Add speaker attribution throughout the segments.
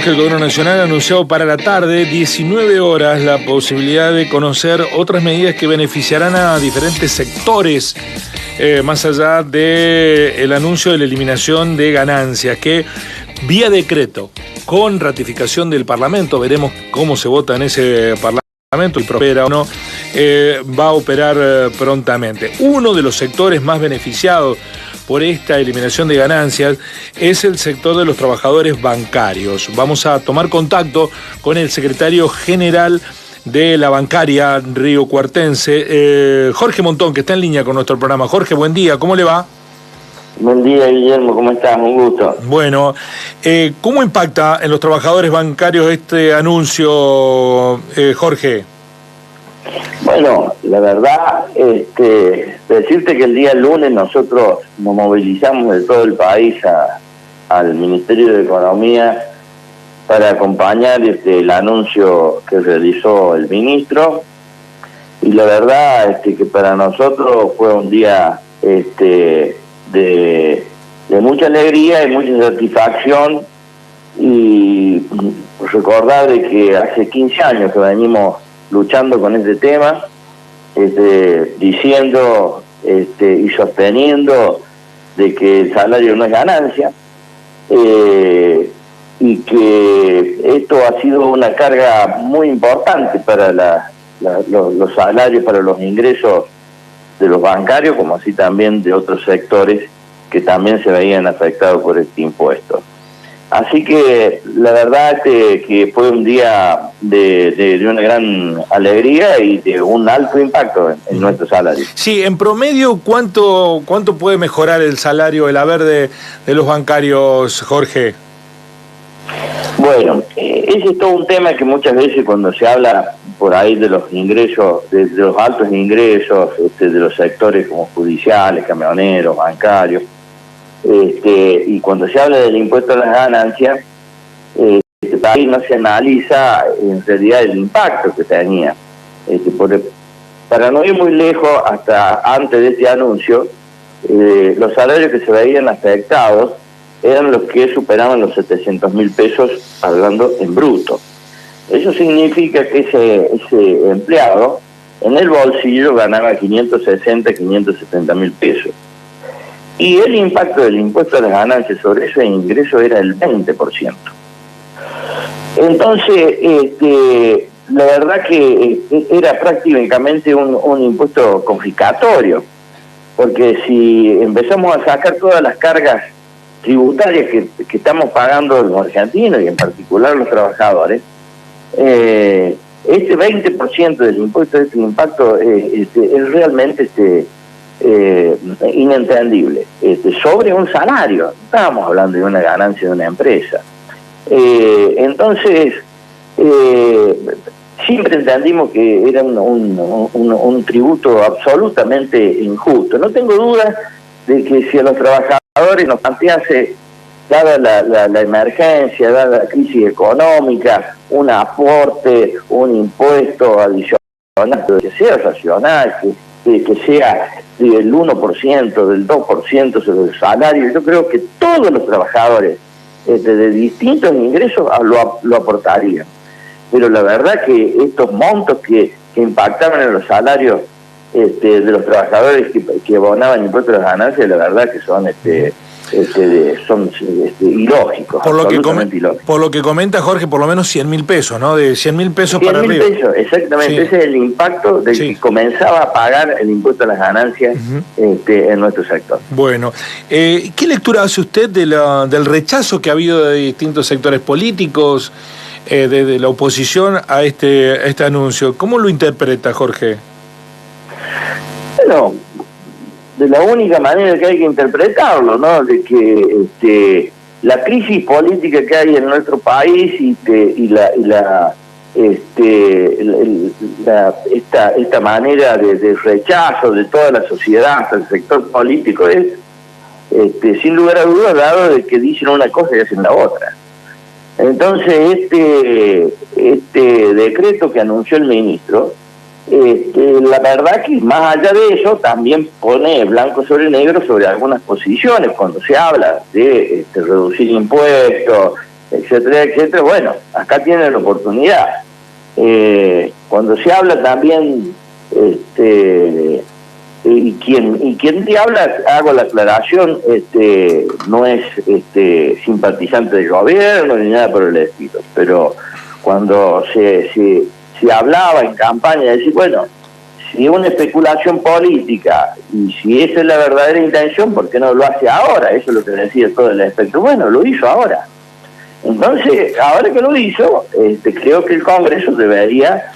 Speaker 1: Jorge, el Gobierno Nacional ha anunciado para la tarde, 19 horas, la posibilidad de conocer otras medidas que beneficiarán a diferentes sectores, más allá del anuncio de la eliminación de ganancias, que vía decreto, con ratificación del Parlamento, veremos cómo se vota en ese Parlamento y prospera o no, va a operar prontamente. Uno de los sectores más beneficiados por esta eliminación de ganancias es el sector de los trabajadores bancarios. Vamos a tomar contacto con el secretario general de la bancaria riocuartense, Jorge Montón, que está en línea con nuestro programa. Jorge, buen día, ¿cómo le va?
Speaker 2: Buen día, Guillermo, ¿cómo estás? Un gusto.
Speaker 1: Bueno, ¿cómo impacta en los trabajadores bancarios este anuncio, Jorge?
Speaker 2: Bueno, la verdad, decirte que el día lunes nosotros nos movilizamos de todo el país al Ministerio de Economía para acompañar el anuncio que realizó el ministro, y la verdad que para nosotros fue un día de mucha alegría y mucha satisfacción, y recordar de que hace 15 años que venimos luchando con este tema, diciendo y sosteniendo de que el salario no es ganancia, y que esto ha sido una carga muy importante para los salarios, para los ingresos de los bancarios, como así también de otros sectores que también se veían afectados por este impuesto. Así que la verdad que fue un día de una gran alegría y de un alto impacto en nuestro salario.
Speaker 1: Sí, en promedio, ¿cuánto puede mejorar el salario, el haber de los bancarios, Jorge?
Speaker 2: Bueno, ese es todo un tema que muchas veces cuando se habla por ahí de los ingresos, de los altos ingresos, de los sectores como judiciales, camioneros, bancarios, y cuando se habla del impuesto a las ganancias, ahí no se analiza en realidad el impacto que tenía. Para no ir muy lejos, hasta antes de este anuncio, los salarios que se veían afectados eran los que superaban los 700.000 pesos, hablando en bruto. Eso significa que ese empleado en el bolsillo ganaba 560, 570.000 pesos. Y el impacto del impuesto a las ganancias sobre ese ingreso era el 20%. Entonces, la verdad que era prácticamente un impuesto confiscatorio, porque si empezamos a sacar todas las cargas tributarias que estamos pagando los argentinos y en particular los trabajadores, este 20% del impuesto, este impacto es realmente inentendible, sobre un salario. No estábamos hablando de una ganancia de una empresa. Entonces, siempre entendimos que era un tributo absolutamente injusto. No tengo duda de que si a los trabajadores nos plantease, dada la emergencia, dada la crisis económica, un aporte, un impuesto adicional, que sea racional, que sea del 1%, del 2% sobre el salario, yo creo que todos los trabajadores de distintos ingresos lo aportarían. Pero la verdad que estos montos que impactaban en los salarios de los trabajadores que abonaban impuestos a las ganancias, la verdad que son son ilógicos.
Speaker 1: Por lo que comenta Jorge, por lo menos 100.000 pesos, ¿no? De 100.000 pesos para arriba.
Speaker 2: 100.000 pesos, exactamente. Sí. Ese es el impacto de que comenzaba a pagar el impuesto a las ganancias en nuestro sector.
Speaker 1: Bueno, ¿qué lectura hace usted del rechazo que ha habido de distintos sectores políticos, de la oposición a este anuncio? ¿Cómo lo interpreta, Jorge?
Speaker 2: Bueno, de la única manera que hay que interpretarlo, ¿no? De que la crisis política que hay en nuestro país esta manera de rechazo de toda la sociedad hasta el sector político es, sin lugar a dudas, dado de que dicen una cosa y hacen la otra. Entonces, este decreto que anunció el ministro, la verdad que más allá de eso también pone blanco sobre negro sobre algunas posiciones cuando se habla de reducir impuestos, etcétera, etcétera. Bueno, acá tienen la oportunidad. Cuando se habla también, y quien te habla, hago la aclaración, no es simpatizante del gobierno ni nada por el estilo, pero cuando se hablaba en campaña de decir, bueno, si es una especulación política y si esa es la verdadera intención, ¿por qué no lo hace ahora? Eso es lo que decía todo el espectro. Bueno, lo hizo ahora. Entonces, ahora que lo hizo, creo que el Congreso debería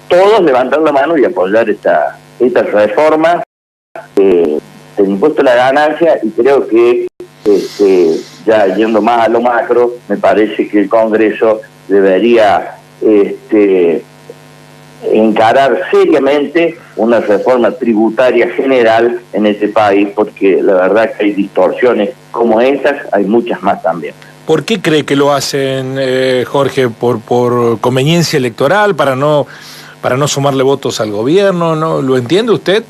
Speaker 2: todos levantar la mano y apoyar esta reforma del impuesto a la ganancia, y creo que ya yendo más a lo macro, me parece que el Congreso debería encarar seriamente una reforma tributaria general en este país, porque la verdad que hay distorsiones como estas, hay muchas más también.
Speaker 1: ¿Por qué cree que lo hacen, Jorge? ¿Por conveniencia electoral, para no sumarle votos al gobierno? ¿No lo entiende usted?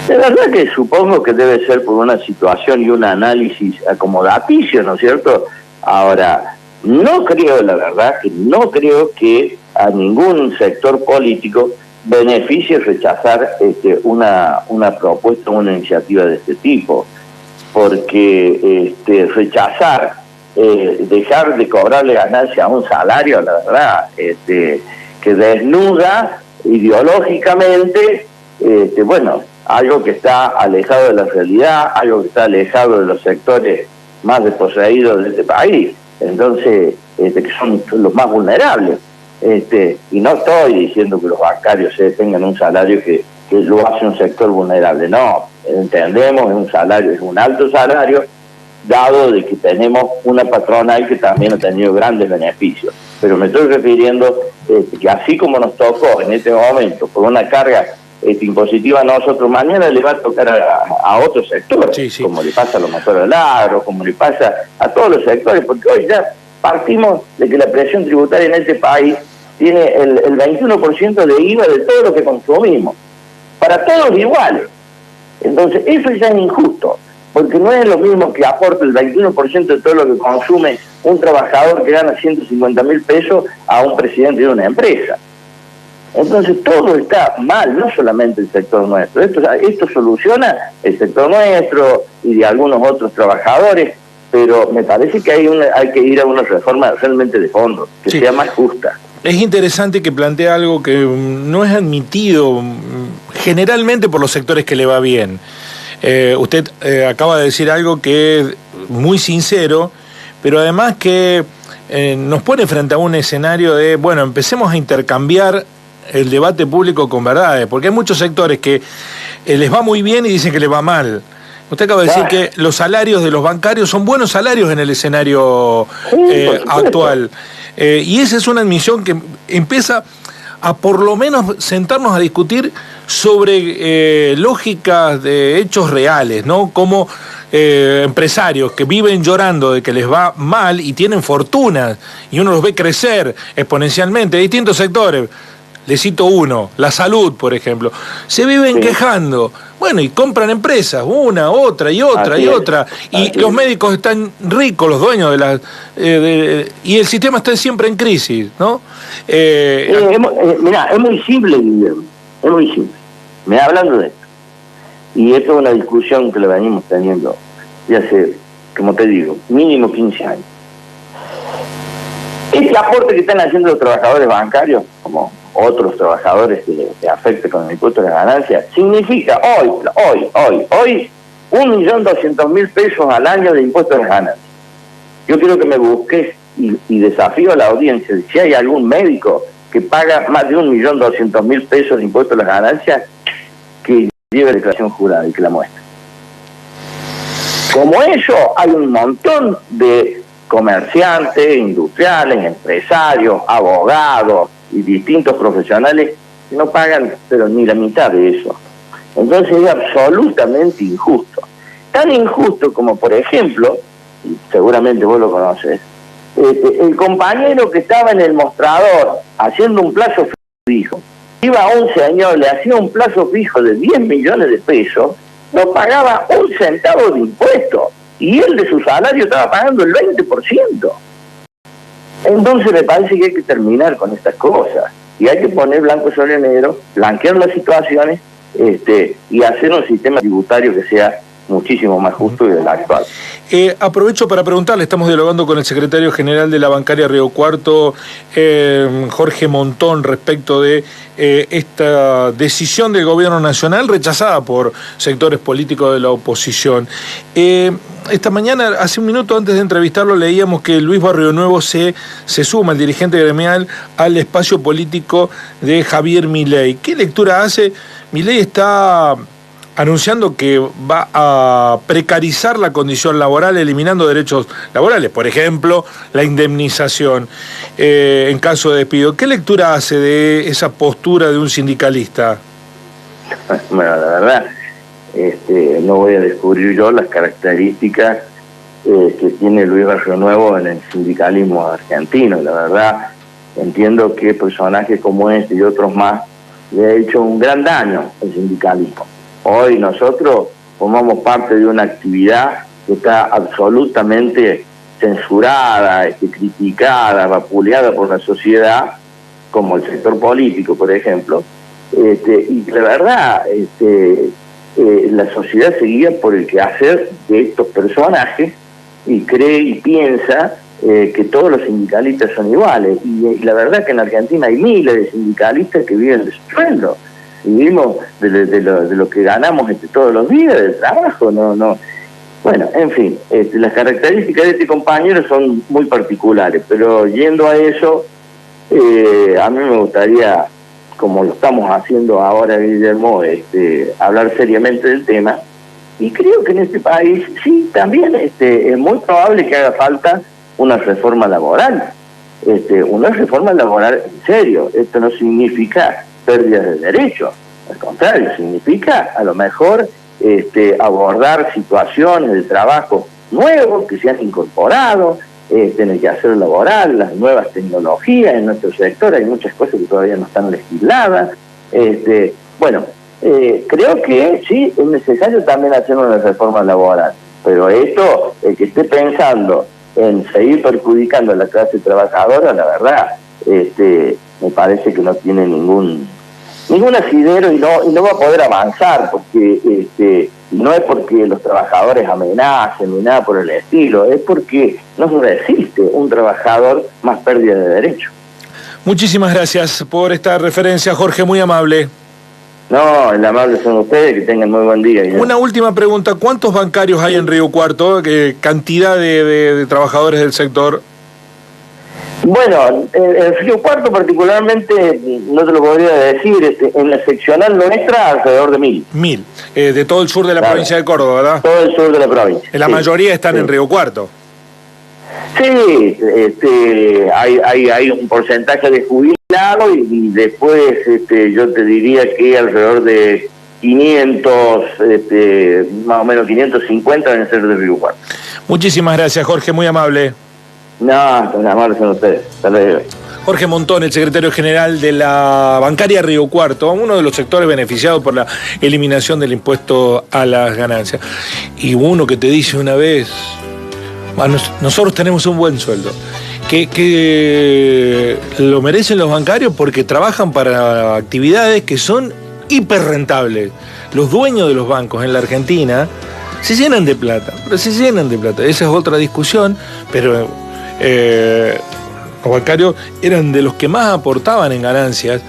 Speaker 2: De verdad que supongo que debe ser por una situación y un análisis acomodaticio, ¿no es cierto? Ahora, no creo, la verdad, que no creo que a ningún sector político beneficie rechazar una propuesta, una iniciativa de este tipo, porque rechazar, dejar de cobrarle ganancia a un salario, la verdad, que desnuda ideológicamente, algo que está alejado de la realidad, algo que está alejado de los sectores más desposeídos de este país, entonces, que son los más vulnerables. Y no estoy diciendo que los bancarios tengan un salario que lo hace un sector vulnerable, no, entendemos, es un salario, es un alto salario, dado de que tenemos una patronal que también ha tenido grandes beneficios, pero me estoy refiriendo que así como nos tocó en este momento por una carga impositiva a nosotros, mañana le va a tocar a otros sectores, sí. Como le pasa a los motores del agro, como le pasa a todos los sectores, porque hoy ya partimos de que la presión tributaria en este país tiene el 21% de IVA de todo lo que consumimos, para todos iguales. Entonces, eso ya es injusto, porque no es lo mismo que aporte el 21% de todo lo que consume un trabajador que gana 150.000 pesos a un presidente de una empresa. Entonces, todo está mal, no solamente el sector nuestro. Esto soluciona el sector nuestro y de algunos otros trabajadores, pero me parece que hay que ir a una reforma realmente de fondo, que sea más justa.
Speaker 1: Es interesante que plantea algo que no es admitido generalmente por los sectores que le va bien. Usted acaba de decir algo que es muy sincero, pero además que nos pone frente a un escenario de, bueno, empecemos a intercambiar el debate público con verdades, porque hay muchos sectores que les va muy bien y dicen que les va mal. Usted acaba de decir que los salarios de los bancarios son buenos salarios en el escenario actual. Y esa es una admisión que empieza a por lo menos sentarnos a discutir sobre lógicas de hechos reales, ¿no? Como empresarios que viven llorando de que les va mal y tienen fortunas, y uno los ve crecer exponencialmente, distintos sectores. Le cito uno, la salud, por ejemplo. Se viven quejando. Bueno, y compran empresas, una, otra y otra y otra. Y los médicos están ricos, los dueños de las... y el sistema está siempre en crisis, ¿no?
Speaker 2: Mirá, es muy simple, Guillermo. Es muy simple. Me hablando de esto. Y esto es una discusión que la venimos teniendo ya hace, como te digo, mínimo 15 años. Este aporte que están haciendo los trabajadores bancarios, como otros trabajadores que afecten con el impuesto de las ganancias, significa hoy 1.200.000 pesos al año de impuesto de las ganancias. Yo quiero que me busques y desafío a la audiencia, si hay algún médico que paga más de 1.200.000 pesos de impuesto de las ganancias, que lleve declaración jurada y que la muestre. Como eso, hay un montón de comerciantes, industriales, empresarios, abogados y distintos profesionales que no pagan pero ni la mitad de eso. Entonces es absolutamente injusto. Tan injusto como, por ejemplo, y seguramente vos lo conoces, el compañero que estaba en el mostrador haciendo un plazo fijo, iba a un señor, le hacía un plazo fijo de 10 millones de pesos, no pagaba un centavo de impuesto. y él de su salario estaba pagando el 20%. Entonces me parece que hay que terminar con estas cosas, y hay que poner blanco sobre negro, blanquear las situaciones, y hacer un sistema tributario que sea muchísimo más justo que el actual.
Speaker 1: Aprovecho para preguntarle, estamos dialogando con el secretario general de la Bancaria Río Cuarto, Jorge Montón, respecto de esta decisión del gobierno nacional rechazada por sectores políticos de la oposición. Esta mañana, hace un minuto antes de entrevistarlo, leíamos que Luis Barrionuevo se suma, el dirigente gremial, al espacio político de Javier Milei. ¿Qué lectura hace? Milei está anunciando que va a precarizar la condición laboral, eliminando derechos laborales, por ejemplo, la indemnización en caso de despido. ¿Qué lectura hace de esa postura de un sindicalista?
Speaker 2: Bueno, la verdad, no voy a descubrir yo las características que tiene Luis Barrionuevo en el sindicalismo argentino. La verdad, entiendo que personajes como este y otros más le ha hecho un gran daño al sindicalismo. Hoy nosotros formamos parte de una actividad que está absolutamente censurada, criticada, vapuleada por la sociedad, como el sector político, por ejemplo, y la verdad, la sociedad se guía por el quehacer de estos personajes y cree y piensa que todos los sindicalistas son iguales, y la verdad que en Argentina hay miles de sindicalistas que viven de su sueldo. Vivimos de lo que ganamos todos los días, del trabajo, no. Bueno, en fin, las características de este compañero son muy particulares, pero yendo a eso, a mí me gustaría, como lo estamos haciendo ahora, Guillermo, hablar seriamente del tema, y creo que en este país, sí, también es muy probable que haga falta una reforma laboral, una reforma laboral en serio. Esto no significa pérdida de derechos, al contrario, significa a lo mejor abordar situaciones de trabajo nuevos que se han incorporado en el quehacer laboral, las nuevas tecnologías en nuestro sector. Hay muchas cosas que todavía no están legisladas. Bueno, creo que sí, es necesario también hacer una reforma laboral, pero esto, el que esté pensando en seguir perjudicando a la clase trabajadora, la verdad, me parece que no tiene ningún asidero y no va a poder avanzar, porque no es porque los trabajadores amenacen ni nada por el estilo, es porque no resiste un trabajador más pérdida de derechos.
Speaker 1: Muchísimas gracias por esta referencia, Jorge, muy amable.
Speaker 2: No, el amable son ustedes, que tengan muy buen día.
Speaker 1: Una última pregunta, ¿cuántos bancarios hay en Río Cuarto? ¿Qué cantidad de trabajadores del sector?
Speaker 2: Bueno, en Río Cuarto particularmente, no te lo podría decir, en la seccional nuestra alrededor de 1000.
Speaker 1: 1000, de todo el sur de la provincia de Córdoba, ¿verdad?
Speaker 2: Todo el sur de la provincia.
Speaker 1: La mayoría están en Río Cuarto.
Speaker 2: Sí, hay un porcentaje de jubilados y después yo te diría que alrededor de 500, más o menos 550 deben ser de Río Cuarto.
Speaker 1: Muchísimas gracias, Jorge, muy amable.
Speaker 2: No, tan amables son ustedes. Hasta luego.
Speaker 1: Jorge Montón, el secretario general de la Bancaria Río Cuarto, uno de los sectores beneficiados por la eliminación del impuesto a las ganancias. Y uno que te dice una vez, nosotros tenemos un buen sueldo, que lo merecen los bancarios porque trabajan para actividades que son hiperrentables. Los dueños de los bancos en la Argentina se llenan de plata, esa es otra discusión, pero los bancarios eran de los que más aportaban en ganancias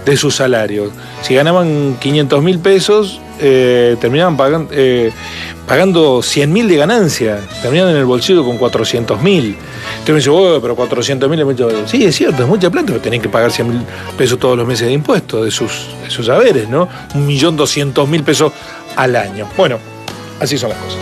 Speaker 1: de sus salarios. Si ganaban 500.000 pesos, terminaban pagando 100.000 de ganancia, terminaban en el bolsillo con 400.000. Usted me dice, pero 400.000 es mucho. Sí, es cierto, es mucha plata, pero tienen que pagar 100.000 pesos todos los meses de impuestos de sus haberes, ¿no? 1.200.000 pesos al año. Bueno, así son las cosas.